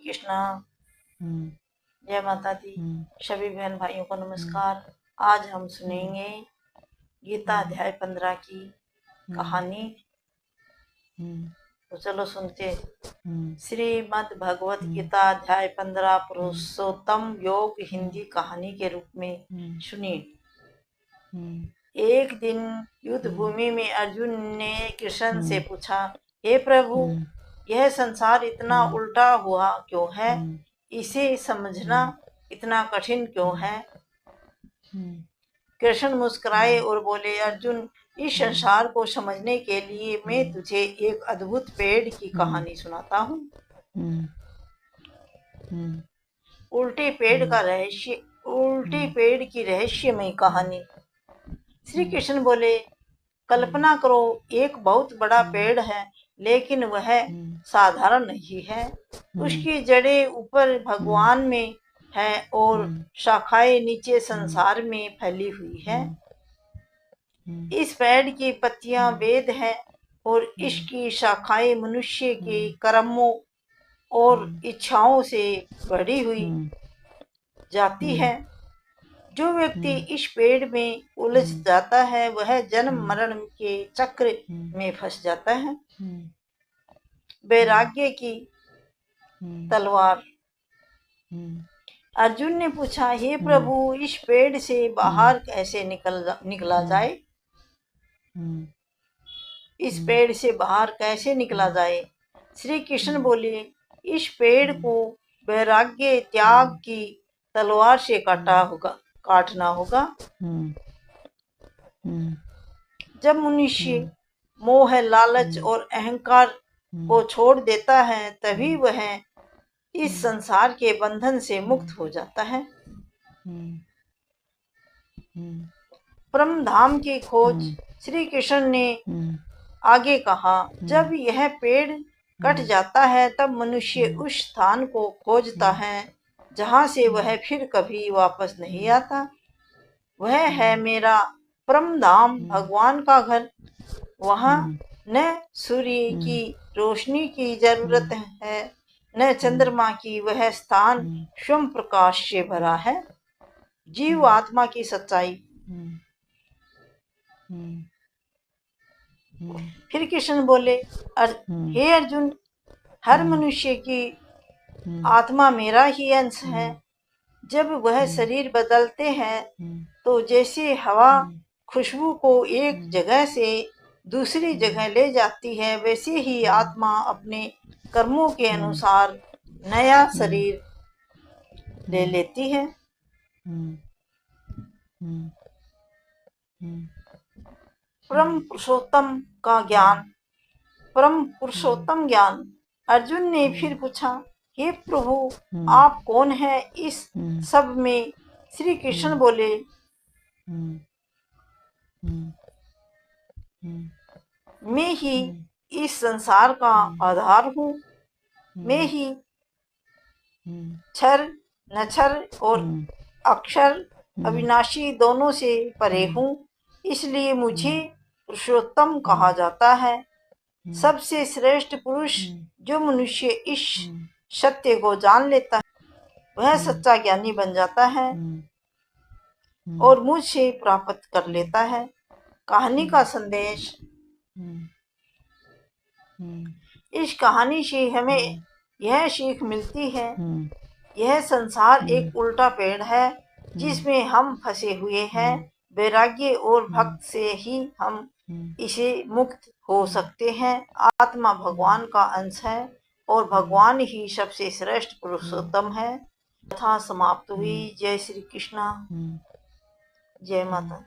कृष्णा। जय माता दी। सभी बहन भाइयों को नमस्कार। आज हम सुनेंगे गीता अध्याय 15 की कहानी। तो चलो सुनते। श्रीमद् भगवत गीता अध्याय 15 पुरुषोत्तम योग हिंदी कहानी के रूप में सुनिए। एक दिन युद्ध भूमि में अर्जुन ने कृष्ण से पूछा, हे प्रभु, यह संसार इतना उल्टा हुआ क्यों है? इसे समझना इतना कठिन क्यों है? कृष्ण मुस्कुराए और बोले, अर्जुन, इस संसार को समझने के लिए मैं तुझे एक अद्भुत पेड़ की कहानी सुनाता हूँ। उल्टे पेड़ की रहस्यमय कहानी। श्री कृष्ण बोले, कल्पना करो, एक बहुत बड़ा पेड़ है, लेकिन वह साधारण नहीं है। उसकी जड़ें ऊपर भगवान में है और शाखाएं नीचे संसार में फैली हुई है। इस पेड़ की पत्तियां वेद है और इसकी शाखाएं मनुष्य के कर्मों और इच्छाओं से बढ़ी हुई जाती है। जो व्यक्ति इस पेड़ में उलझ जाता है वह जन्म मरण के चक्र में फंस जाता है। वैराग्य की तलवार। अर्जुन ने पूछा, हे प्रभु, इस पेड़ से बाहर कैसे निकला जाए? इस पेड़ से बाहर कैसे निकला जाए? श्री कृष्ण बोले, इस पेड़ को वैराग्य त्याग की तलवार से काटना होगा। जब मनुष्य मोह, लालच और अहंकार को छोड़ देता है तभी वह इस संसार के बंधन से मुक्त हो जाता है। परम धाम की खोज। श्री कृष्ण ने आगे कहा, जब यह पेड़ कट जाता है तब मनुष्य उस स्थान को खोजता है जहाँ से वह फिर कभी वापस नहीं आता। वह है मेरा परम धाम, भगवान का घर। वहाँ न सूर्य की रोशनी की जरूरत है, न चंद्रमा की। वह स्थान स्वयं प्रकाश से भरा है। जीव आत्मा की सच्चाई। फिर कृष्ण बोले, हे अर्जुन, हर मनुष्य की आत्मा मेरा ही अंश है। जब वह शरीर बदलते हैं तो जैसे हवा खुशबू को एक जगह से दूसरी जगह ले जाती है, वैसे ही आत्मा अपने कर्मों के अनुसार नया शरीर ले लेती है। परम पुरुषोत्तम का ज्ञान। परम पुरुषोत्तम ज्ञान। अर्जुन ने फिर पूछा, हे प्रभु, आप कौन है इस सब में? श्री कृष्ण बोले, मैं ही इस संसार का आधार हूँ। मैं ही क्षर, नक्षर और अक्षर, अविनाशी दोनों से परे हूँ। इसलिए मुझे पुरुषोत्तम कहा जाता है। सबसे श्रेष्ठ पुरुष जो मनुष्य इस सत्य को जान लेता है वह सच्चा ज्ञानी बन जाता है और मुझसे प्राप्त कर लेता है। कहानी का संदेश। इस कहानी से हमें यह सीख मिलती है, यह संसार एक उल्टा पेड़ है जिसमें हम फंसे हुए हैं। वैराग्य और भक्त से ही हम इसे मुक्त हो सकते हैं। आत्मा भगवान का अंश है और भगवान ही सबसे श्रेष्ठ पुरुषोत्तम है। कथा समाप्त हुई। जय श्री कृष्णा। जय माता।